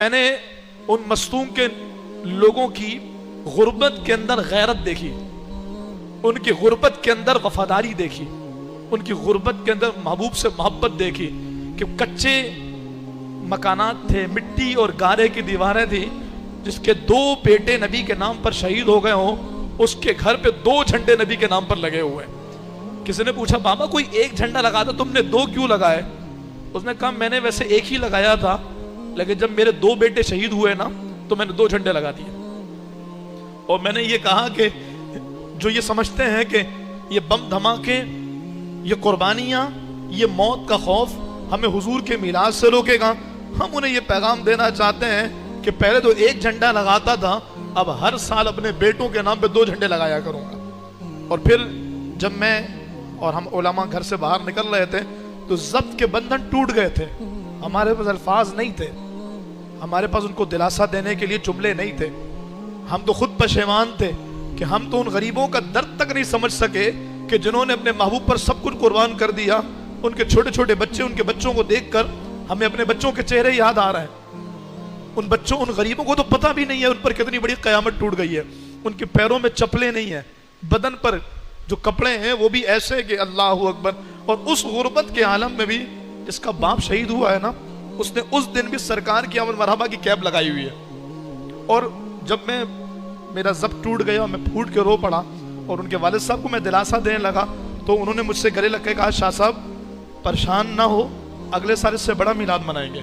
میں نے ان مصدوم کے لوگوں کی غربت کے اندر غیرت دیکھی، ان کی غربت کے اندر وفاداری دیکھی، ان کی غربت کے اندر محبوب سے محبت دیکھی کہ کچے مکانات تھے، مٹی اور گارے کی دیواریں تھی، جس کے 2 بیٹے نبی کے نام پر شہید ہو گئے ہوں، اس کے گھر پہ 2 جھنڈے نبی کے نام پر لگے ہوئے ہیں۔ کسی نے پوچھا بابا کوئی ایک جھنڈا لگا تھا، تم نے 2 کیوں لگائے؟ اس نے کہا میں نے ویسے ایک ہی لگایا تھا، لیکن جب میرے 2 بیٹے شہید ہوئے نا تو میں نے 2 جھنڈے لگا دیے۔ اور میں نے یہ کہا کہ جو یہ سمجھتے ہیں کہ یہ بم دھماکے، یہ قربانیاں، یہ موت کا خوف ہمیں حضور کے میلاد سے روکے گا، ہم انہیں یہ پیغام دینا چاہتے ہیں کہ پہلے تو 1 جھنڈا لگاتا تھا، اب ہر سال اپنے بیٹوں کے نام پہ 2 جھنڈے لگایا کروں گا۔ اور پھر جب میں اور ہم علماء گھر سے باہر نکل رہے تھے تو ضبط کے بندھن ٹوٹ گئے تھے، ہمارے پاس الفاظ نہیں تھے، ہمارے پاس ان کو دلاسا دینے کے لیے جملے نہیں تھے، ہم تو خود پشیمان تھے کہ ہم تو ان غریبوں کا درد تک نہیں سمجھ سکے کہ جنہوں نے اپنے محبوب پر سب کچھ قربان کر دیا، ان کے چھوٹے چھوٹے بچے، ان کے بچوں کو دیکھ کر ہمیں اپنے بچوں کے چہرے یاد آ رہے ہیں۔ ان بچوں، ان غریبوں کو تو پتہ بھی نہیں ہے ان پر کتنی بڑی قیامت ٹوٹ گئی ہے، ان کے پیروں میں چپلیں نہیں ہیں، بدن پر جو کپڑے ہیں وہ بھی ایسے کہ اللہ اکبر۔ اور اس غربت کے عالم میں بھی جس کا باپ شہید ہوا ہے نا، اس نے اس دن بھی سرکار کی آمد مرحبا کی کیپ لگائی ہوئی ہے۔ اور جب میرا ضبط ٹوٹ گیا، میں پھوٹ کے رو پڑا اور ان کے والد صاحب کو میں دلاسا دینے لگا تو انہوں نے مجھ سے گلے لگ کے کہا شاہ صاحب پریشان نہ ہو، اگلے سال اس سے بڑا میلاد منائیں گے۔